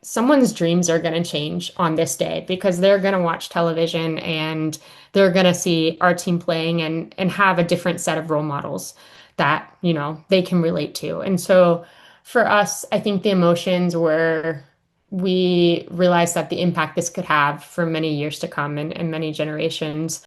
someone's dreams are going to change on this day because they're going to watch television and they're going to see our team playing and have a different set of role models that, they can relate to. And so for us, I think the emotions were we realized that the impact this could have for many years to come and many generations.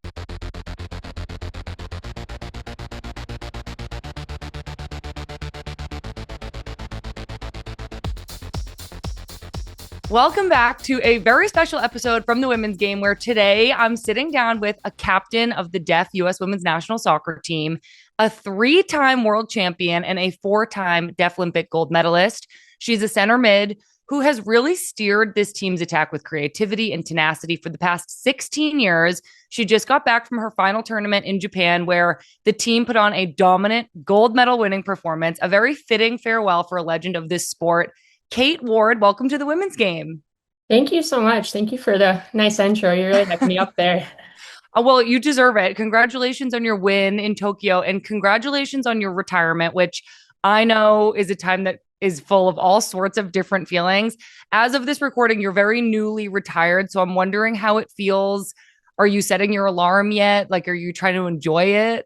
Welcome back to a very special episode from the women's game where today I'm sitting down with a captain of the Deaf US Women's National Soccer Team, a three-time world champion, and a four-time Deaflympic gold medalist. She's a center mid who has really steered this team's attack with creativity and tenacity for the past 16 years. She just got back from her final tournament in Japan where the team put on a dominant gold medal winning performance, a very fitting farewell for a legend of this sport. Kate Ward, welcome to the women's game. Thank you so much. Thank you for the nice intro. You really hyped me up there. Well, you deserve it. Congratulations on your win in Tokyo and congratulations on your retirement, which I know is a time that is full of all sorts of different feelings. As of this recording, you're very newly retired. So I'm wondering how it feels. Are you setting your alarm yet? Like, are you trying to enjoy it?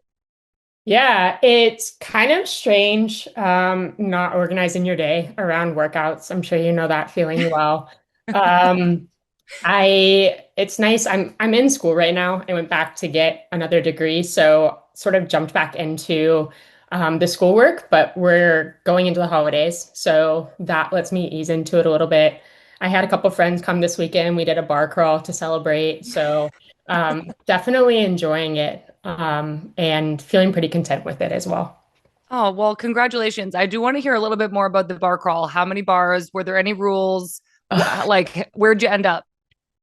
Yeah, it's kind of strange, not organizing your day around workouts. I'm sure you know that feeling well. Um, it's nice. I'm in school right now. I went back to get another degree, so sort of jumped back into the schoolwork, but we're going into the holidays, so that lets me ease into it a little bit. I had a couple friends come this weekend. We did a bar crawl to celebrate, so definitely enjoying it and feeling pretty content with it as well. Oh, well, congratulations. I do want to hear a little bit more about the bar crawl. How many bars? Were there any rules? Like, where'd you end up?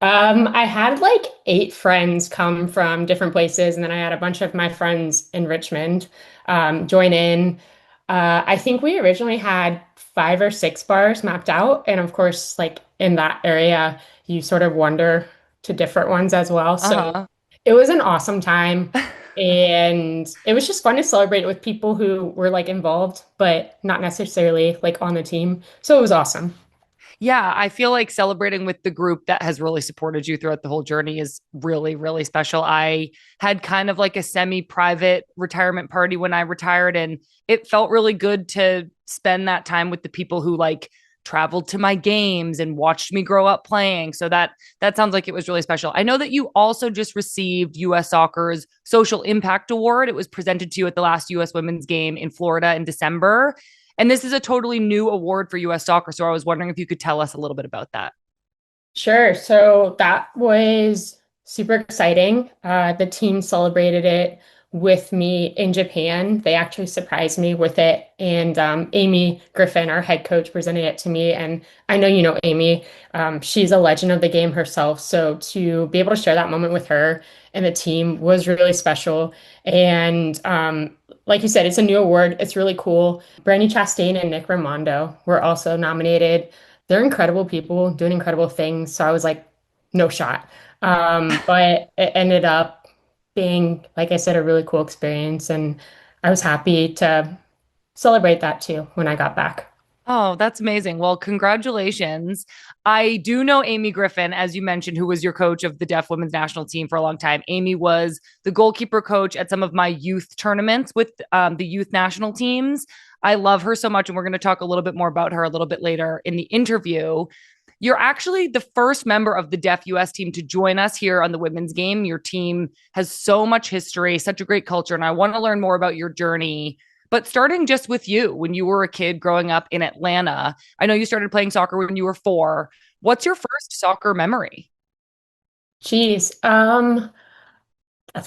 I had like 8 friends come from different places, and then I had a bunch of my friends in Richmond join in. I think we originally had 5 or 6 bars mapped out, and of course, like in that area, you sort of wander to different ones as well. So Uh-huh. it was an awesome time, and it was just fun to celebrate with people who were like involved, but not necessarily like on the team. So it was awesome. Yeah, I feel like celebrating with the group that has really supported you throughout the whole journey is really, really special. I had kind of like a semi-private retirement party when I retired, and it felt really good to spend that time with the people who like traveled to my games and watched me grow up playing. So that sounds like it was really special. I know that you also just received US Soccer's Social Impact Award. It was presented to you at the last US Women's Game in Florida in December. And this is a totally new award for US Soccer. So I was wondering if you could tell us a little bit about that. Sure. So that was super exciting. The team celebrated it with me in Japan. They actually surprised me with it. And Amy Griffin, our head coach, presented it to me. And I know you know Amy. She's a legend of the game herself. So to be able to share that moment with her and the team was really special. And like you said, it's a new award. It's really cool. Brandy Chastain and Nick Raimondo were also nominated. They're incredible people doing incredible things. So I was like, no shot. But it ended up being, like I said, a really cool experience. And I was happy to celebrate that too when I got back. Oh, that's amazing. Well, congratulations. I do know Amy Griffin, as you mentioned, who was your coach of the Deaf Women's National Team for a long time. Amy was the goalkeeper coach at some of my youth tournaments with the youth national teams. I love her so much, and we're going to talk a little bit more about her a little bit later in the interview. You're actually the first member of the Deaf US team to join us here on the women's game. Your team has so much history, such a great culture, and I want to learn more about your journey. But starting just with you, when you were a kid growing up in Atlanta, I know you started playing soccer when you were 4. What's your first soccer memory? Geez, we're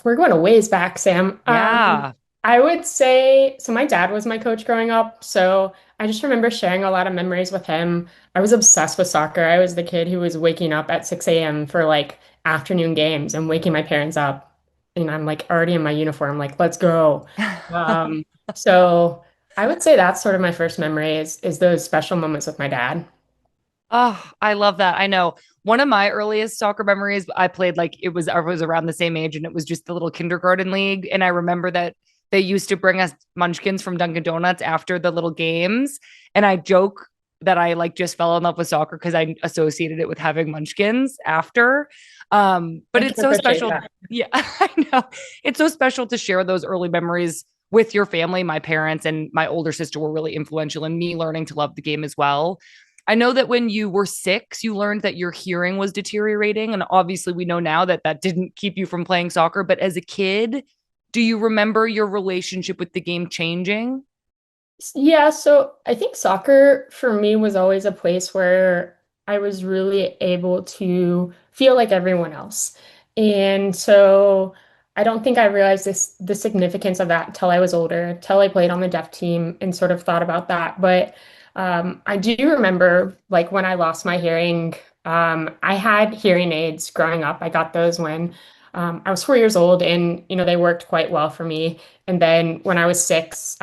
going a ways back, Sam. Yeah. I would say, so my dad was my coach growing up, so I just remember sharing a lot of memories with him. I was obsessed with soccer. I was the kid who was waking up at 6 a.m. for like afternoon games and waking my parents up. And I'm like already in my uniform, like, let's go. Um, so I would say that's sort of my first memory is those special moments with my dad. Oh, I love that. I know one of my earliest soccer memories, I played like I was around the same age and it was just the little kindergarten league. And I remember that they used to bring us munchkins from Dunkin' Donuts after the little games. And I joke that I like just fell in love with soccer because I associated it with having munchkins after. But I can it's so appreciate special. that. Yeah, I know. It's so special to share those early memories with your family. My parents and my older sister were really influential in me learning to love the game as well. I know that when you were 6, you learned that your hearing was deteriorating. And obviously, we know now that that didn't keep you from playing soccer. But as a kid, do you remember your relationship with the game changing? Yeah, so I think soccer for me was always a place where I was really able to feel like everyone else. And so I don't think I realized the significance of that until I was older, until I played on the deaf team and sort of thought about that. But I do remember like when I lost my hearing, I had hearing aids growing up. I got those when I was 4 years old, and they worked quite well for me. And then when I was 6,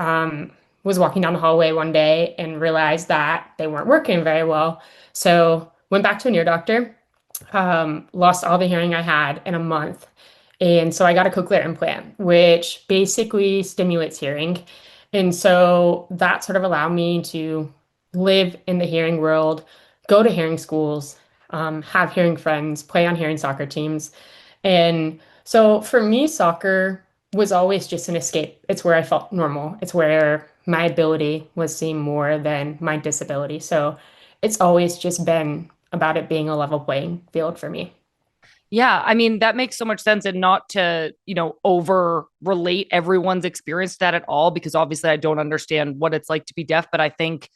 was walking down the hallway one day and realized that they weren't working very well. So went back to an ear doctor, lost all the hearing I had in a month. And so I got a cochlear implant, which basically stimulates hearing. And so that sort of allowed me to live in the hearing world, go to hearing schools, have hearing friends, play on hearing soccer teams. And so for me, soccer was always just an escape. It's where I felt normal. It's where my ability was seen more than my disability. So it's always just been about it being a level playing field for me. Yeah, I mean, that makes so much sense and not to, over relate everyone's experience to that at all, because obviously I don't understand what it's like to be deaf. But I think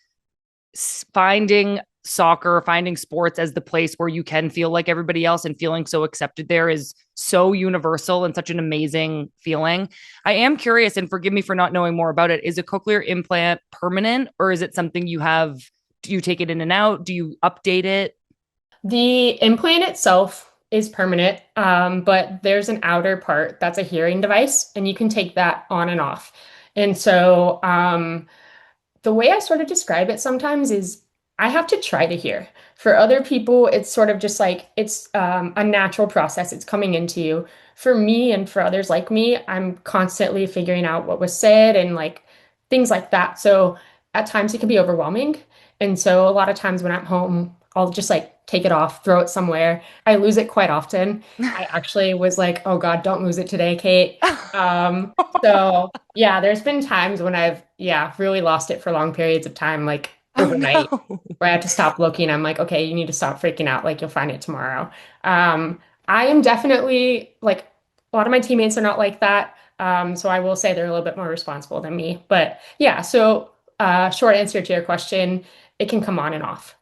finding soccer, finding sports as the place where you can feel like everybody else and feeling so accepted there is so universal and such an amazing feeling. I am curious, and forgive me for not knowing more about it. Is a cochlear implant permanent, or is it something you have? Do you take it in and out? Do you update it? The implant itself is permanent, but there's an outer part that's a hearing device, and you can take that on and off. And so, the way I sort of describe it sometimes is I have to try to hear. For other people, it's sort of just like it's a natural process. It's coming into you. For me and for others like me, I'm constantly figuring out what was said and like things like that. So at times it can be overwhelming. And so a lot of times when I'm home, I'll just like take it off, throw it somewhere. I lose it quite often. I actually was like, oh God, don't lose it today, Kate. So yeah, there's been times when I've, yeah, really lost it for long periods of time, like Oh overnight, no. where I had to stop looking. I'm like, okay, you need to stop freaking out. Like, you'll find it tomorrow. I am definitely like a lot of my teammates are not like that. So I will say they're a little bit more responsible than me. But yeah, so short answer to your question, it can come on and off.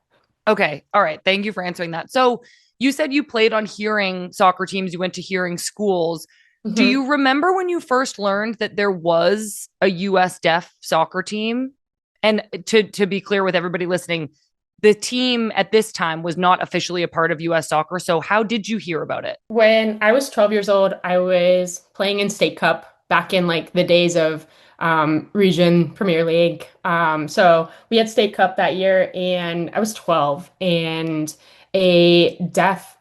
Okay. All right. Thank you for answering that. So you said you played on hearing soccer teams, you went to hearing schools. Do Mhm. you remember when you first learned that there was a US deaf soccer team? And to be clear with everybody listening, the team at this time was not officially a part of US soccer. So how did you hear about it? When I was 12 years old, I was playing in State Cup back in like the days of Region Premier League. So we had State Cup that year, and I was 12, and a deaf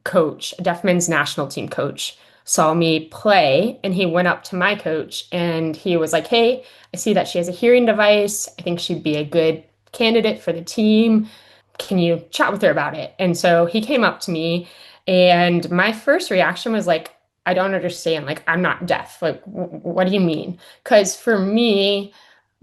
coach, a deaf men's national team coach, saw me play, and he went up to my coach and he was like, "Hey, I see that she has a hearing device. I think she'd be a good candidate for the team. Can you chat with her about it?" And so he came up to me, and my first reaction was like, I don't understand. Like, I'm not deaf. Like, what do you mean? Because for me,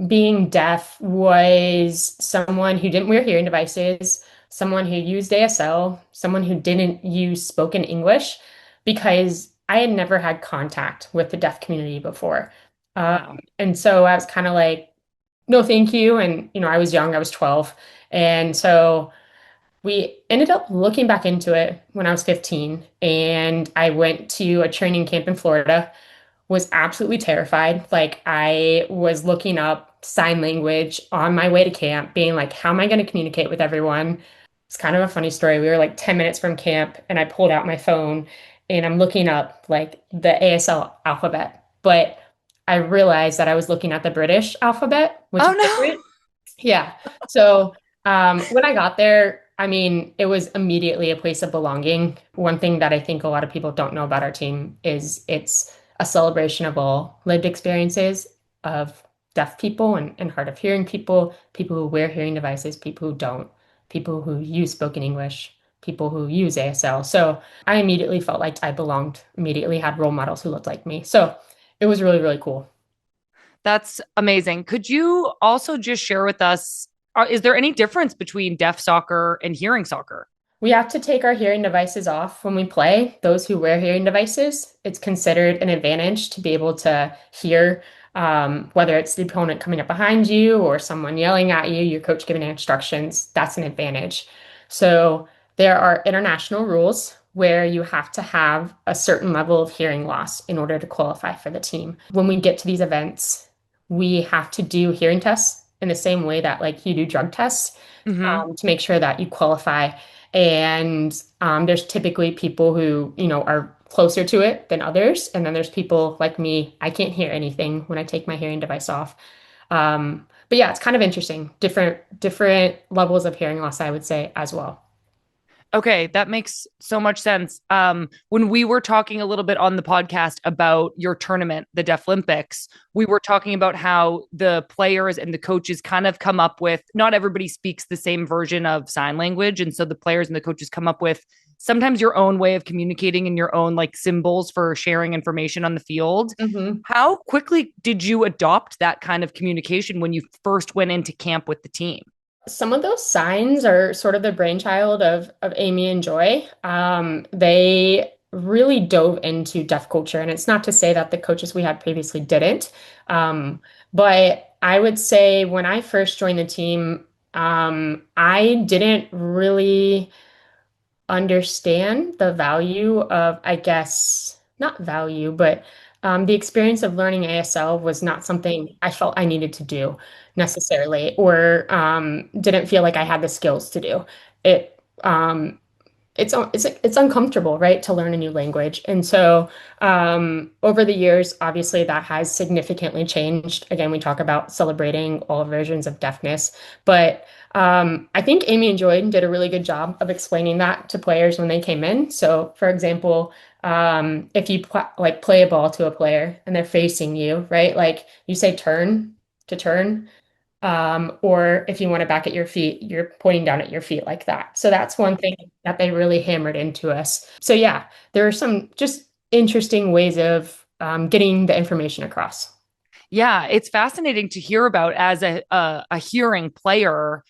being deaf was someone who didn't wear hearing devices, someone who used ASL, someone who didn't use spoken English, because I had never had contact with the deaf community before. Wow. And so I was kind of like, no, thank you. And, I was young, I was 12. And so we ended up looking back into it when I was 15, and I went to a training camp in Florida, was absolutely terrified. Like, I was looking up sign language on my way to camp, being like, how am I going to communicate with everyone? It's kind of a funny story. We were like 10 minutes from camp, and I pulled out my phone and I'm looking up like the ASL alphabet. But I realized that I was looking at the British alphabet, which Oh is no. different. Yeah. So when I got there, I mean, it was immediately a place of belonging. One thing that I think a lot of people don't know about our team is it's a celebration of all lived experiences of deaf people and hard of hearing people, people who wear hearing devices, people who don't, people who use spoken English, people who use ASL. So I immediately felt like I belonged, immediately had role models who looked like me. So it was really, really cool. That's amazing. Could you also just share with us, is there any difference between deaf soccer and hearing soccer? We have to take our hearing devices off when we play. Those who wear hearing devices, it's considered an advantage to be able to hear, whether it's the opponent coming up behind you or someone yelling at you, your coach giving instructions. That's an advantage. So there are international rules where you have to have a certain level of hearing loss in order to qualify for the team. When we get to these events, we have to do hearing tests in the same way that like you do drug tests, Mm-hmm. to make sure that you qualify. And there's typically people who, are closer to it than others. And then there's people like me, I can't hear anything when I take my hearing device off. But yeah, it's kind of interesting. Different levels of hearing loss, I would say, as well. Okay, that makes so much sense. When we were talking a little bit on the podcast about your tournament, the Deaflympics, we were talking about how the players and the coaches kind of come up with, not everybody speaks the same version of sign language. And so the players and the coaches come up with sometimes your own way of communicating and your own like symbols for sharing information on the field. Mhm. How quickly did you adopt that kind of communication when you first went into camp with the team? Some of those signs are sort of the brainchild of Amy and Joy. They really dove into deaf culture, and it's not to say that the coaches we had previously didn't. But I would say when I first joined the team, I didn't really understand the value of, I guess, not value, but the experience of learning ASL was not something I felt I needed to do necessarily, or didn't feel like I had the skills to do. It it's uncomfortable, right, to learn a new language. And so over the years, obviously that has significantly changed. Again, we talk about celebrating all versions of deafness, but I think Amy and Joy did a really good job of explaining that to players when they came in. So, for example, if you like play a ball to a player and they're facing you, right? Like you say turn to turn. Or if you want to back at your feet, you're pointing down at your feet like that. So that's one thing that they really hammered into us. So yeah, there are some just interesting ways of getting the information across. Yeah, it's fascinating to hear about as a hearing player.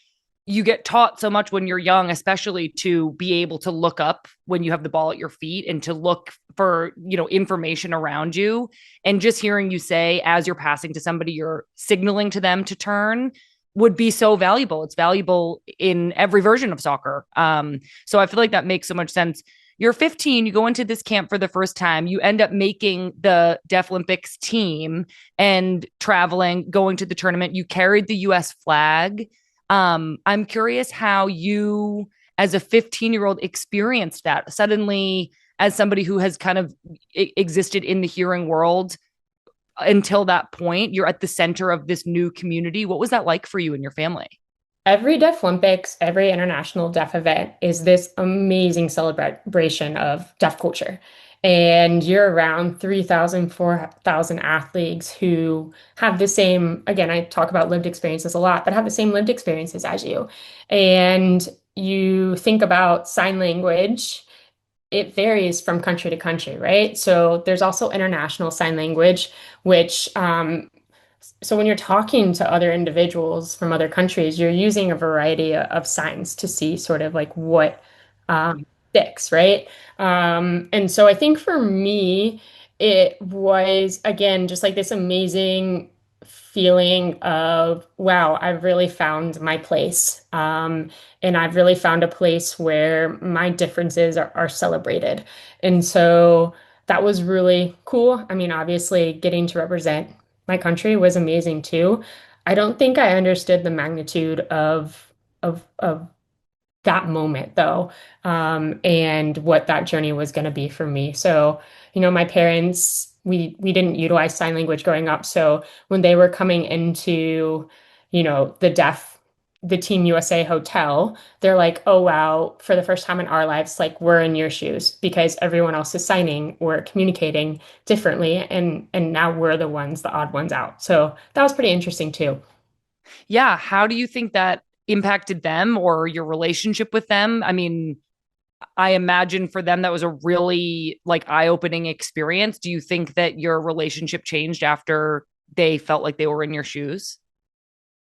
You get taught so much when you're young, especially to be able to look up when you have the ball at your feet and to look for, information around you. And just hearing you say as you're passing to somebody, you're signaling to them to turn would be so valuable. It's valuable in every version of soccer. So I feel like that makes so much sense. You're 15, you go into this camp for the first time, you end up making the Deaflympics team and traveling, going to the tournament. You carried the US flag. I'm curious how you, as a 15-year-old, experienced that suddenly as somebody who has kind of existed in the hearing world until that point. You're at the center of this new community. What was that like for you and your family? Every Deaf Olympics, every international deaf event is this amazing celebration of deaf culture. And you're around 3,000, 4,000 athletes who have the same, again, I talk about lived experiences a lot, but have the same lived experiences as you. And you think about sign language, it varies from country to country, right? So there's also international sign language, which so when you're talking to other individuals from other countries, you're using a variety of signs to see sort of like what sticks, right? And so I think for me, it was again just like this amazing feeling of, wow, I've really found my place. And I've really found a place where my differences are celebrated. And so that was really cool. I mean, obviously, getting to represent my country was amazing too. I don't think I understood the magnitude of that moment though, and what that journey was going to be for me. So, my parents, we didn't utilize sign language growing up. So when they were coming into, the deaf the Team USA hotel, they're like, oh wow, for the first time in our lives, like we're in your shoes because everyone else is signing or communicating differently, and now we're the ones, the odd ones out. So that was pretty interesting too. Yeah. How do you think that impacted them or your relationship with them? I mean, I imagine for them that was a really like eye-opening experience. Do you think that your relationship changed after they felt like they were in your shoes?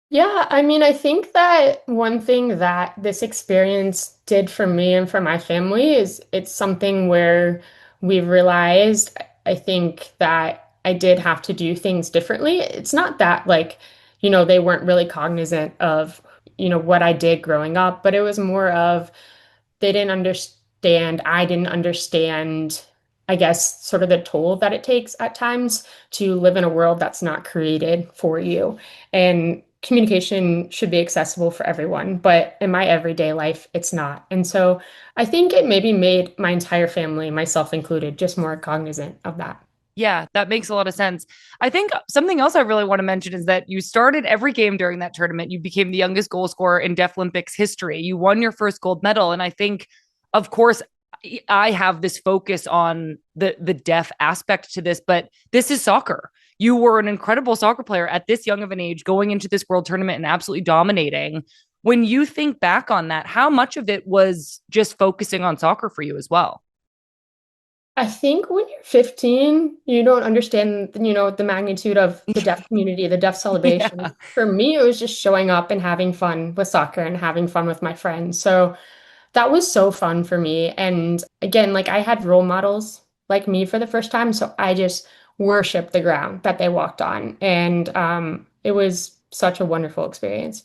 Yeah, I mean, I think that one thing that this experience did for me and for my family is it's something where we realized, I think that I did have to do things differently. It's not that like, they weren't really cognizant of, what I did growing up, but it was more of they didn't understand, I didn't understand, I guess, sort of the toll that it takes at times to live in a world that's not created for you. And communication should be accessible for everyone, but in my everyday life, it's not. And so I think it maybe made my entire family, myself included, just more cognizant of that. Yeah, that makes a lot of sense. I think something else I really want to mention is that you started every game during that tournament. You became the youngest goal scorer in Deaflympics history. You won your first gold medal. And I think, of course, I have this focus on the deaf aspect to this, but this is soccer. You were an incredible soccer player at this young of an age, going into this world tournament and absolutely dominating. When you think back on that, how much of it was just focusing on soccer for you as well? I think when you're 15, you don't understand, the magnitude of the deaf community, the deaf celebration. Yeah. For me, it was just showing up and having fun with soccer and having fun with my friends. So that was so fun for me. And again, like I had role models like me for the first time. So I just worshiped the ground that they walked on. And it was such a wonderful experience.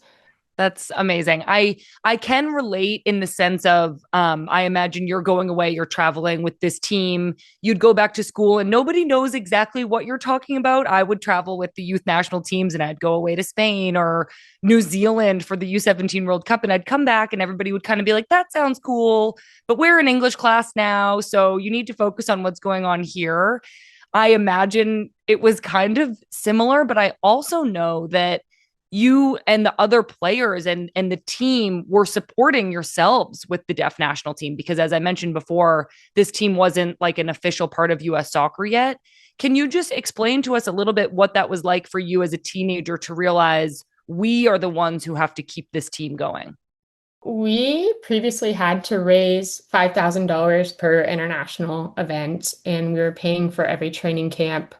That's amazing. I can relate in the sense of I imagine you're going away, you're traveling with this team, you'd go back to school and nobody knows exactly what you're talking about. I would travel with the youth national teams and I'd go away to Spain or New Zealand for the U17 World Cup and I'd come back and everybody would kind of be like, that sounds cool, but we're in English class now, so you need to focus on what's going on here. I imagine it was kind of similar, but I also know that you and the other players and the team were supporting yourselves with the deaf national team because as I mentioned before, this team wasn't like an official part of US soccer yet. Can you just explain to us a little bit what that was like for you as a teenager to realize we are the ones who have to keep this team going? We previously had to raise $5,000 per international event, and we were paying for every training camp,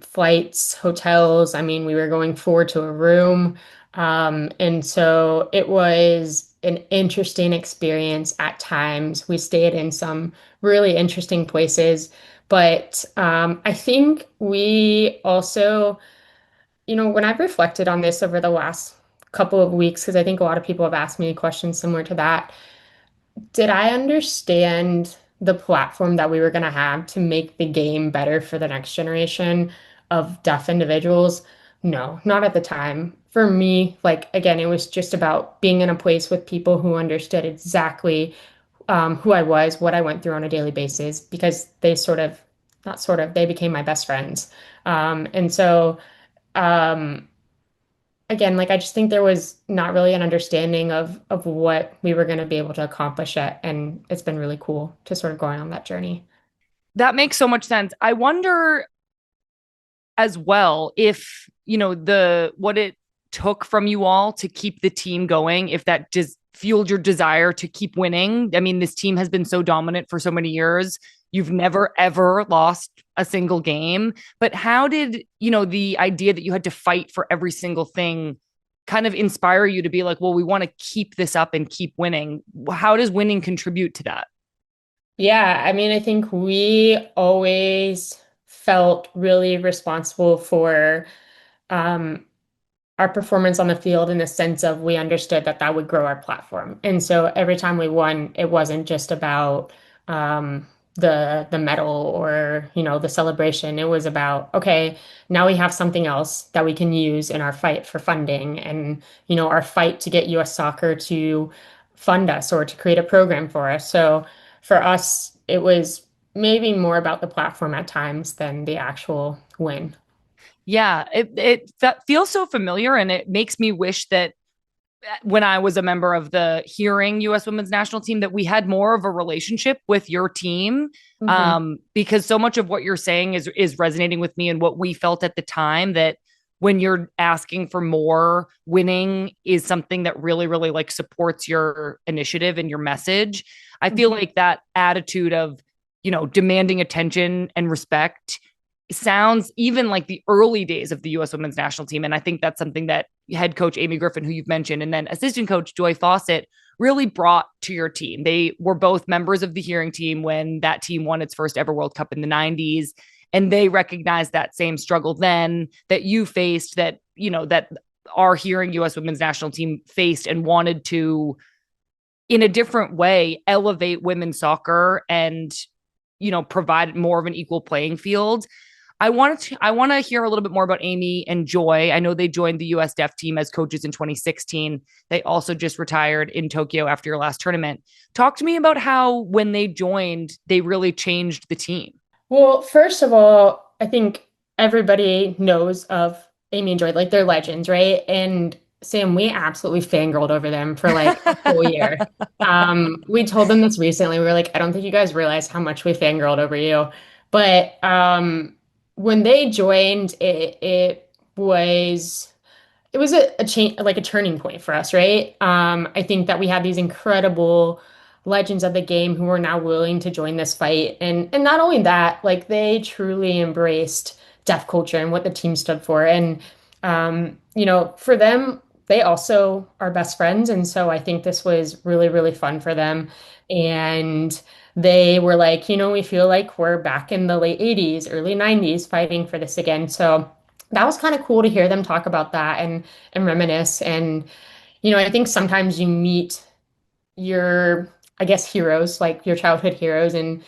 flights, hotels. I mean, we were going forward to a room. And so it was an interesting experience at times. We stayed in some really interesting places, but I think we also when I've reflected on this over the last couple of weeks, because I think a lot of people have asked me questions similar to that, did I understand the platform that we were going to have to make the game better for the next generation of deaf individuals? No, not at the time. For me, like, again, it was just about being in a place with people who understood exactly who I was, what I went through on a daily basis, because they sort of, not sort of, they became my best friends. And so, um, again, like I just think there was not really an understanding of what we were going to be able to accomplish it, and it's been really cool to sort of going on that journey. That makes so much sense. I wonder as well if the what it took from you all to keep the team going, if that just fueled your desire to keep winning. I mean, this team has been so dominant for so many years. You've never ever lost a single game, but how did the idea that you had to fight for every single thing kind of inspire you to be like, well, we want to keep this up and keep winning? How does winning contribute to that? Yeah, I mean, I think we always felt really responsible for um, our performance on the field in the sense of we understood that that would grow our platform. And so every time we won, it wasn't just about um, the medal or the celebration. It was about, okay, now we have something else that we can use in our fight for funding and our fight to get US Soccer to fund us or to create a program for us. So for us, it was maybe more about the platform at times than the actual win. Yeah, it feels so familiar, and it makes me wish that when I was a member of the hearing US women's national team that we had more of a relationship with your team, Hmm. because so much of what you're saying is resonating with me and what we felt at the time, that when you're asking for more, winning is something that really, really like supports your initiative and your message. I feel like that attitude of, demanding attention and respect sounds even like the early days of the US women's national team. And I think that's something that head coach Amy Griffin, who you've mentioned, and then assistant coach Joy Fawcett really brought to your team. They were both members of the hearing team when that team won its first ever World Cup in the 90s. And they recognized that same struggle then that you faced, that our hearing US women's national team faced, and wanted to, in a different way, elevate women's soccer and, provide more of an equal playing field. I want to hear a little bit more about Amy and Joy. I know they joined the US Deaf team as coaches in 2016. They also just retired in Tokyo after your last tournament. Talk to me about how when they joined, they really changed the team. Well, first of all, I think everybody knows of Amy and Joy, like they're legends, right? And Sam, we absolutely fangirled over them for like a whole year. We told them this recently. We were like, I don't think you guys realize how much we fangirled over you. But when they joined, it was a change, like a turning point for us, right? I think that we had these incredible legends of the game who were now willing to join this fight, and not only that, like they truly embraced deaf culture and what the team stood for, and for them, they also are best friends, and so I think this was really, really fun for them, and they were like, we feel like we're back in the late 80s, early 90s fighting for this again, so that was kind of cool to hear them talk about that and reminisce. And, I think sometimes you meet your, I guess, heroes, like your childhood heroes, and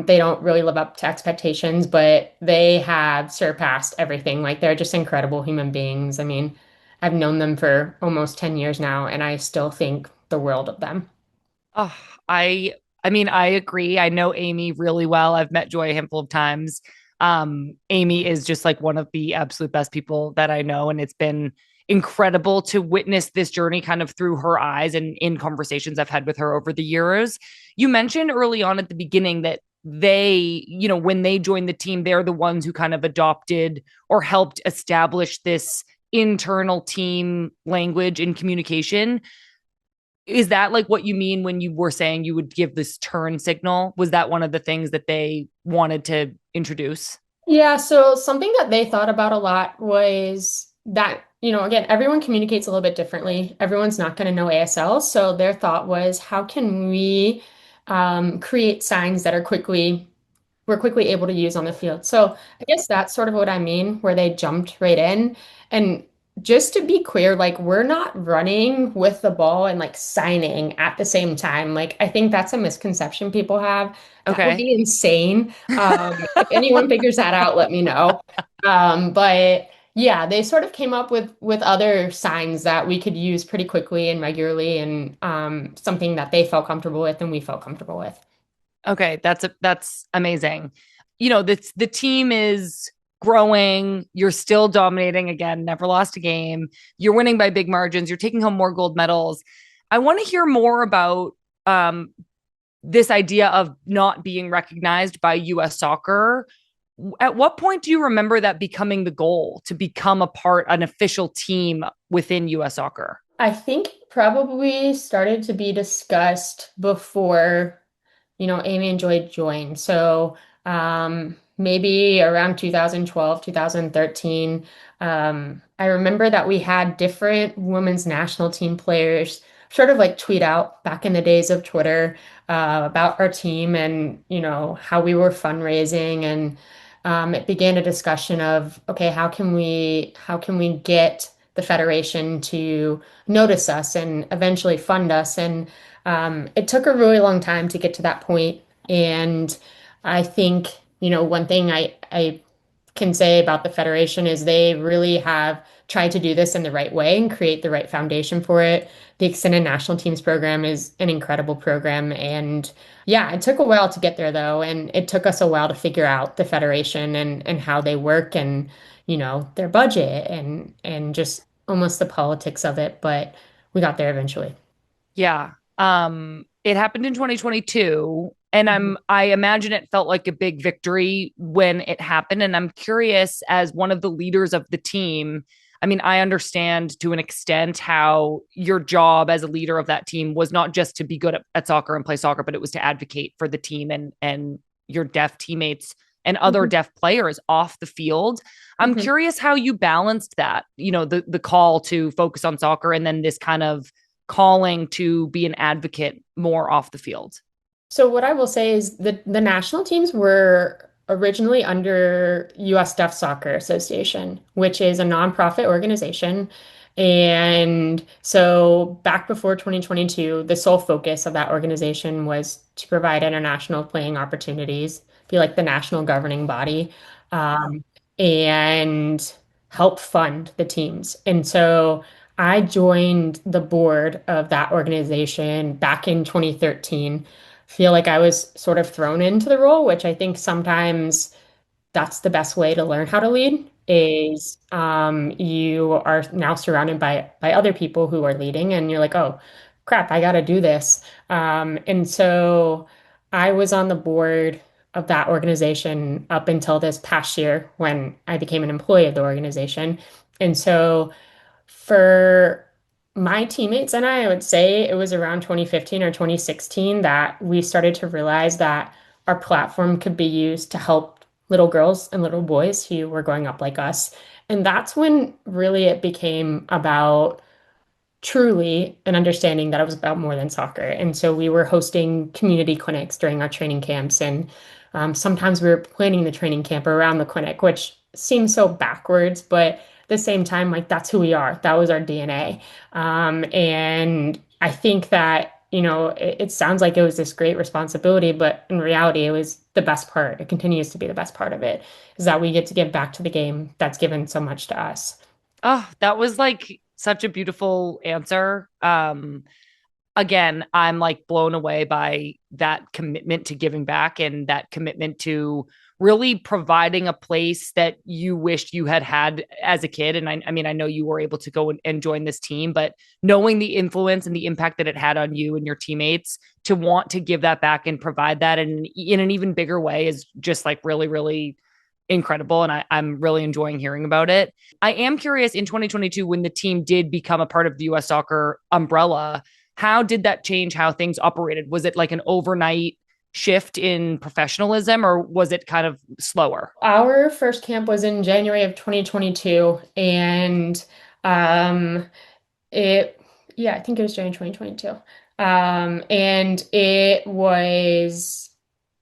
they don't really live up to expectations, but they have surpassed everything. Like they're just incredible human beings. I mean, I've known them for almost 10 years now, and I still think the world of them. Oh, I I mean, I agree. I know Amy really well. I've met Joy a handful of times. Amy is just like one of the absolute best people that I know, and it's been incredible to witness this journey kind of through her eyes and in conversations I've had with her over the years. You mentioned early on at the beginning that when they joined the team, they're the ones who kind of adopted or helped establish this internal team language and communication. Is that like what you mean when you were saying you would give this turn signal? Was that one of the things that they wanted to introduce? Yeah, so something that they thought about a lot was that, again, everyone communicates a little bit differently. Everyone's not going to know ASL. So their thought was, how can we create signs that we're quickly able to use on the field. So I guess that's sort of what I mean, where they jumped right in. And just to be clear, like we're not running with the ball and like signing at the same time. Like I think that's a misconception people have. That would Okay. be insane. If anyone figures that out, let me know. But yeah, they sort of came up with other signs that we could use pretty quickly and regularly, and something that they felt comfortable with and we felt comfortable with. Okay, that's amazing. The team is growing. You're still dominating again, never lost a game. You're winning by big margins. You're taking home more gold medals. I want to hear more about um, this idea of not being recognized by US soccer. At what point do you remember that becoming the goal to become an official team within US soccer? I think it probably started to be discussed before, Amy and Joy joined. So maybe around 2012, 2013. I remember that we had different women's national team players sort of like tweet out back in the days of Twitter about our team and, how we were fundraising. And it began a discussion of, okay, how can we get the federation to notice us and eventually fund us? And it took a really long time to get to that point. And I think, one thing I can say about the Federation is they really have tried to do this in the right way and create the right foundation for it. The Extended National Teams program is an incredible program. And yeah, it took a while to get there though. And it took us a while to figure out the Federation and how they work and, their budget and just almost the politics of it. But we got there eventually. Yeah. It happened in 2022, and Mhm. I imagine it felt like a big victory when it happened. And I'm curious, as one of the leaders of the team, I mean, I understand to an extent how your job as a leader of that team was not just to be good at soccer and play soccer, but it was to advocate for the team and your deaf teammates and other Mhm. deaf players off the field. I'm Mhm. curious how you balanced that, the call to focus on soccer and then this kind of calling to be an advocate more off the field. So what I will say is the national teams were originally under US Deaf Soccer Association, which is a nonprofit organization. And so back before 2022, the sole focus of that organization was to provide international playing opportunities, be like the national governing body, um, and help fund the teams. And so I joined the board of that organization back in 2013. Feel like I was sort of thrown into the role, which I think sometimes that's the best way to learn how to lead is you are now surrounded by other people who are leading and you're like, oh crap, I got to do this. And so I was on the board of that organization up until this past year when I became an employee of the organization. And so for my teammates and I would say it was around 2015 or 2016 that we started to realize that our platform could be used to help little girls and little boys who were growing up like us. And that's when really it became about truly an understanding that it was about more than soccer. And so we were hosting community clinics during our training camps. And sometimes we were planning the training camp around the clinic, which seems so backwards, but at the same time, like that's who we are. That was our DNA. And I think that, it sounds like it was this great responsibility, but in reality, it was the best part. It continues to be the best part of it, is that we get to give back to the game that's given so much to us. Oh, that was like such a beautiful answer. Again, I'm like blown away by that commitment to giving back and that commitment to really providing a place that you wished you had had as a kid. And I mean, I know you were able to go and join this team, but knowing the influence and the impact that it had on you and your teammates to want to give that back and provide that in an even bigger way is just like really, really incredible. And I'm really enjoying hearing about it. I am curious in 2022, when the team did become a part of the US soccer umbrella, how did that change how things operated? Was it like an overnight shift in professionalism or was it kind of slower? Our first camp was in January of 2022, and um, it, yeah, I think it was January 2022. And it was,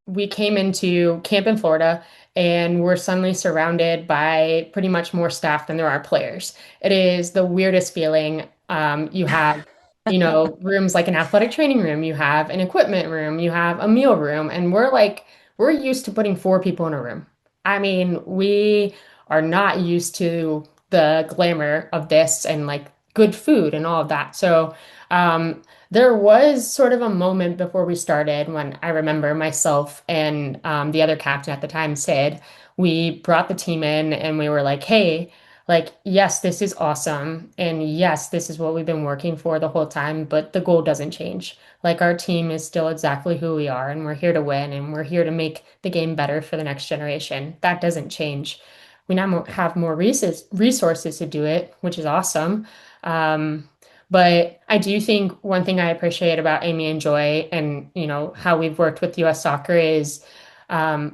we came into camp in Florida and we're suddenly surrounded by pretty much more staff than there are players. It is the weirdest feeling. You have, rooms like an athletic training room, you have an equipment room, you have a meal room, and we're used to putting four people in a room. I mean, we are not used to the glamour of this and like good food and all of that. So, there was sort of a moment before we started when I remember myself and the other captain at the time said, we brought the team in and we were like, hey, like, yes, this is awesome. And yes, this is what we've been working for the whole time, but the goal doesn't change. Like, our team is still exactly who we are, and we're here to win, and we're here to make the game better for the next generation. That doesn't change. We now have more resources to do it, which is awesome. But I do think one thing I appreciate about Amy and Joy and how we've worked with US Soccer is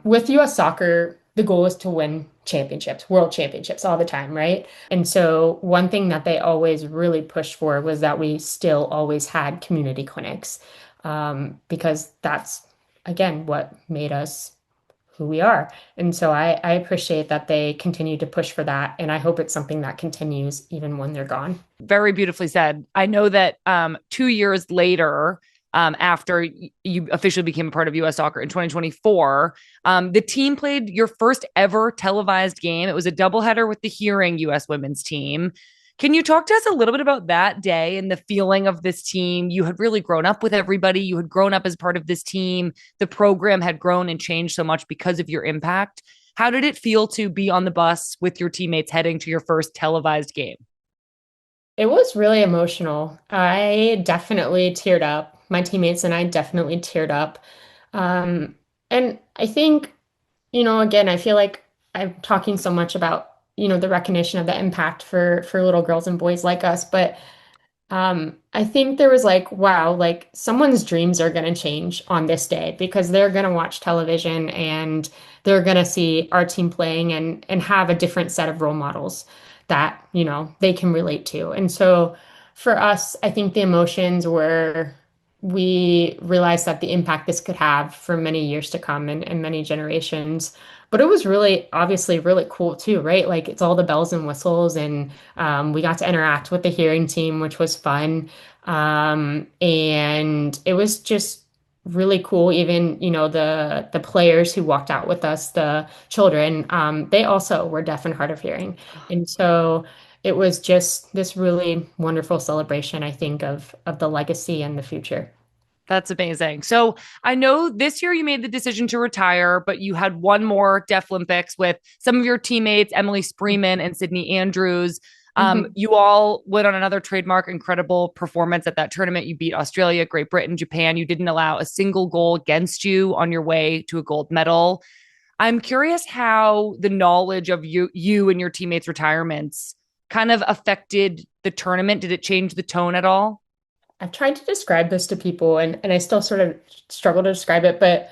with US Soccer, the goal is to win championships, world championships all the time, right? And so one thing that they always really pushed for was that we still always had community clinics because that's again what made us who we are. And so I appreciate that they continue to push for that. And I hope it's something that continues even when they're gone. Very beautifully said. I know that 2 years later, after you officially became a part of US Soccer in 2024, the team played your first ever televised game. It was a doubleheader with the Hearing US women's team. Can you talk to us a little bit about that day and the feeling of this team? You had really grown up with everybody. You had grown up as part of this team. The program had grown and changed so much because of your impact. How did it feel to be on the bus with your teammates heading to your first televised game? It was really emotional. I definitely teared up. My teammates and I definitely teared up. Um, and I think, again, I feel like I'm talking so much about, the recognition of the impact for little girls and boys like us, but I think there was like, wow, like someone's dreams are going to change on this day because they're going to watch television and they're going to see our team playing and have a different set of role models that, they can relate to. And so for us, I think the emotions were we realized that the impact this could have for many years to come and many generations. But it was really obviously really cool too, right? Like it's all the bells and whistles and we got to interact with the hearing team, which was fun. And it was just really cool. Even, the players who walked out with us, the children, they also were deaf and hard of hearing. And so it was just this really wonderful celebration, I think, of the legacy and the future. That's amazing. So I know this year you made the decision to retire, but you had one more Deaflympics with some of your teammates, Emily Spreeman and Sydney Andrews. Mhm. You all went on another trademark incredible performance at that tournament. You beat Australia, Great Britain, Japan. You didn't allow a single goal against you on your way to a gold medal. I'm curious how the knowledge of you and your teammates' retirements kind of affected the tournament. Did it change the tone at all? I've tried to describe this to people and I still sort of struggle to describe it, but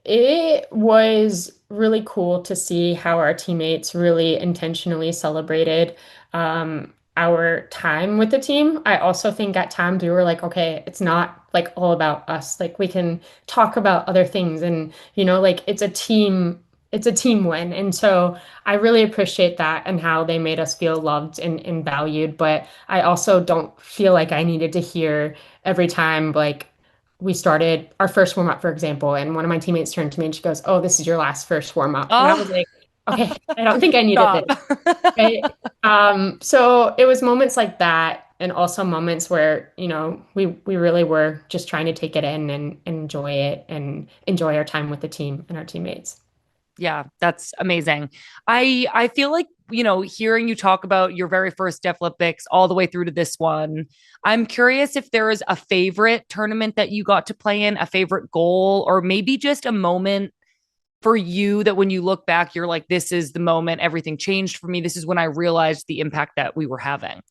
it was really cool to see how our teammates really intentionally celebrated our time with the team. I also think at times we were like, okay, it's not like all about us. Like we can talk about other things and, like it's a team win. And so I really appreciate that and how they made us feel loved and valued. But I also don't feel like I needed to hear every time like we started our first warm up, for example, and one of my teammates turned to me and she goes, "Oh, this is your last first warm up." And I was Oh, like, "Okay, I don't think I needed stop. this." Right? So it was moments like that, and also moments where, we really were just trying to take it in and enjoy it and enjoy our time with the team and our teammates. Yeah, that's amazing. I feel like, hearing you talk about your very first Deaf Olympics all the way through to this one, I'm curious if there is a favorite tournament that you got to play in, a favorite goal, or maybe just a moment for you that when you look back, you're like, this is the moment everything changed for me. This is when I realized the impact that we were having.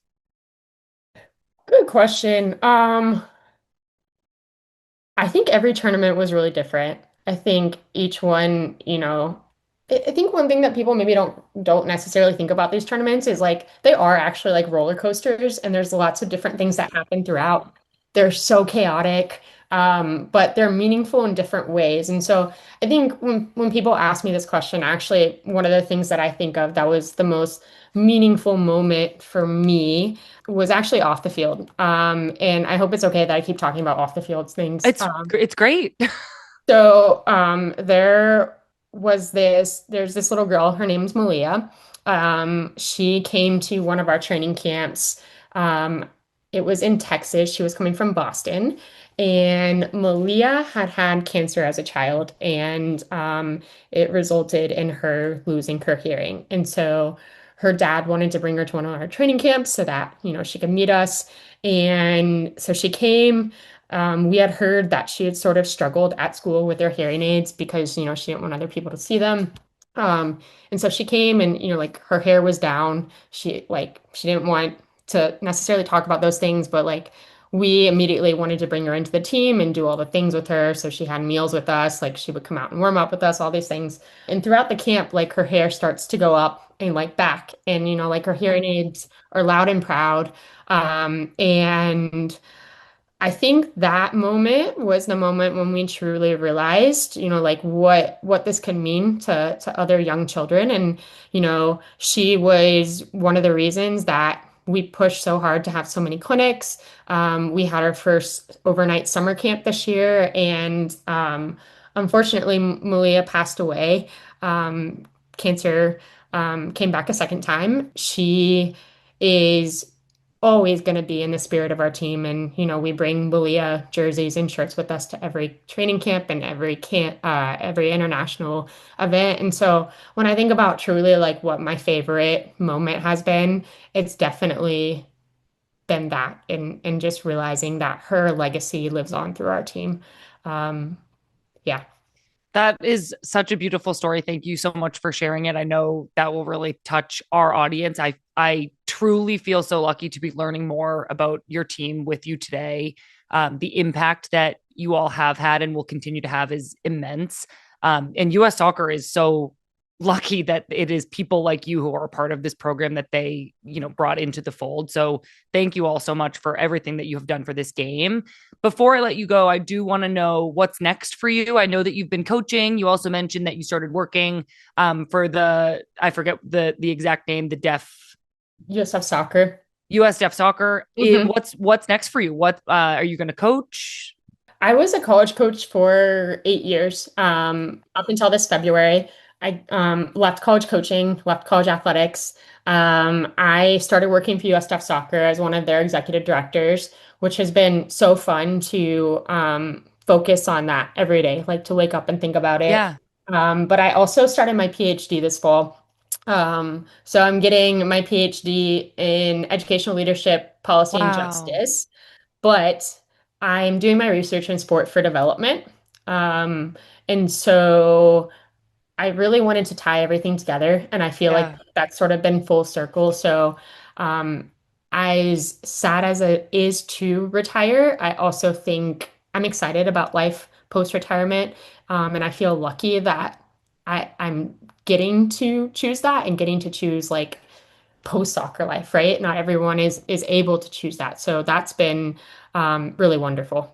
Good question. I think every tournament was really different. I think each one, I think one thing that people maybe don't necessarily think about these tournaments is like they are actually like roller coasters and there's lots of different things that happen throughout. They're so chaotic, but they're meaningful in different ways. And so I think when people ask me this question, actually one of the things that I think of that was the most meaningful moment for me was actually off the field. And I hope it's okay that I keep talking about off the field things. It's great. There's this little girl, her name's Malia. She came to one of our training camps. Um, it was in Texas. She was coming from Boston. And Malia had had cancer as a child, and it resulted in her losing her hearing. And so her dad wanted to bring her to one of our training camps so that, she could meet us. And so she came. We had heard that she had sort of struggled at school with her hearing aids because, she didn't want other people to see them. And so she came and, like her hair was down. She didn't want to necessarily talk about those things, but like we immediately wanted to bring her into the team and do all the things with her. So she had meals with us, like she would come out and warm up with us, all these things. And throughout the camp, like her hair starts to go up and like back. And, like her hearing aids are loud and proud. And I think that moment was the moment when we truly realized, like what this could mean to other young children. And, she was one of the reasons that we pushed so hard to have so many clinics. We had our first overnight summer camp this year, and unfortunately, Malia passed away. Cancer came back a second time. She is always going to be in the spirit of our team. And, we bring Malia jerseys and shirts with us to every training camp and every international event. And so when I think about truly like what my favorite moment has been, it's definitely than that, and just realizing that her legacy lives on through our team. Um, yeah. That is such a beautiful story. Thank you so much for sharing it. I know that will really touch our audience. I truly feel so lucky to be learning more about your team with you today. The impact that you all have had and will continue to have is immense. And U.S. soccer is so lucky that it is people like you who are a part of this program that they, brought into the fold. So thank you all so much for everything that you have done for this game. Before I let you go, I do want to know what's next for you. I know that you've been coaching. You also mentioned that you started working for I forget the exact name, the Deaf You just have soccer. US Deaf Soccer. What's next for you? What are you going to coach? I was a college coach for 8 years, up until this February. I left college coaching, left college athletics. I started working for US Deaf Soccer as one of their executive directors, which has been so fun to focus on that every day, like to wake up and think about it. Yeah. But I also started my PhD this fall. So I'm getting my PhD in educational leadership, policy, and Wow. justice, but I'm doing my research in sport for development. Um, and so I really wanted to tie everything together, and I feel like Yeah. that's sort of been full circle. So, um, as sad as it is to retire, I also think I'm excited about life post-retirement. And I feel lucky that I'm getting to choose that and getting to choose like post-soccer life, right? Not everyone is able to choose that. So that's been really wonderful.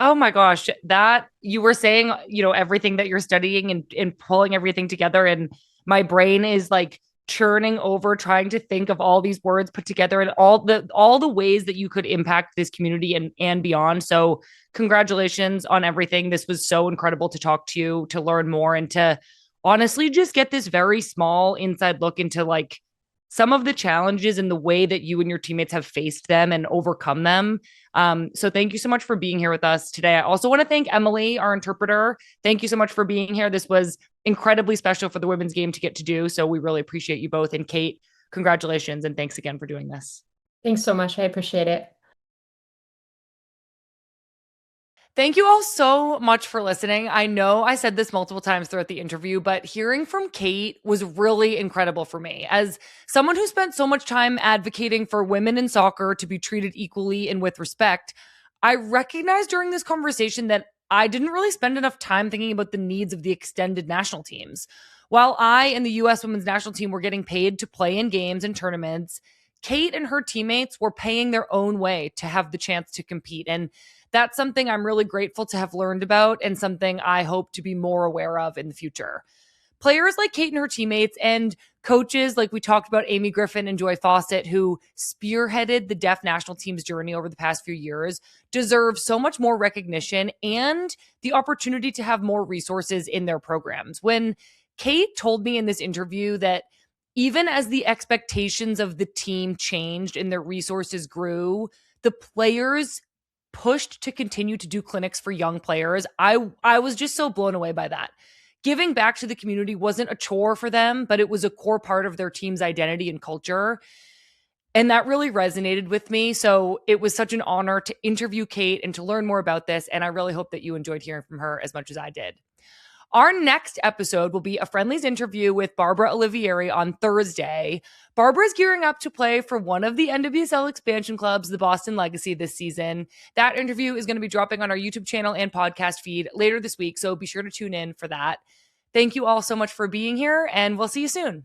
Oh my gosh, that you were saying, everything that you're studying and pulling everything together. And my brain is like churning over trying to think of all these words put together and all the ways that you could impact this community and beyond. So congratulations on everything. This was so incredible to talk to you, to learn more, and to honestly just get this very small inside look into like some of the challenges and the way that you and your teammates have faced them and overcome them. So thank you so much for being here with us today. I also want to thank Emily, our interpreter. Thank you so much for being here. This was incredibly special for the women's game to get to do. So we really appreciate you both. And Kate, congratulations and thanks again for doing this. Thanks so much. I appreciate it. Thank you all so much for listening. I know I said this multiple times throughout the interview, but hearing from Kate was really incredible for me. As someone who spent so much time advocating for women in soccer to be treated equally and with respect, I recognized during this conversation that I didn't really spend enough time thinking about the needs of the extended national teams. While I and the US women's national team were getting paid to play in games and tournaments, Kate and her teammates were paying their own way to have the chance to compete. And that's something I'm really grateful to have learned about and something I hope to be more aware of in the future. Players like Kate and her teammates and coaches like we talked about, Amy Griffin and Joy Fawcett, who spearheaded the deaf national team's journey over the past few years, deserve so much more recognition and the opportunity to have more resources in their programs. When Kate told me in this interview that even as the expectations of the team changed and their resources grew, the players pushed to continue to do clinics for young players. I was just so blown away by that. Giving back to the community wasn't a chore for them, but it was a core part of their team's identity and culture. And that really resonated with me. So it was such an honor to interview Kate and to learn more about this. And I really hope that you enjoyed hearing from her as much as I did. Our next episode will be a Friendlies interview with Barbara Olivieri on Thursday. Barbara is gearing up to play for one of the NWSL expansion clubs, the Boston Legacy, this season. That interview is going to be dropping on our YouTube channel and podcast feed later this week, so be sure to tune in for that. Thank you all so much for being here, and we'll see you soon.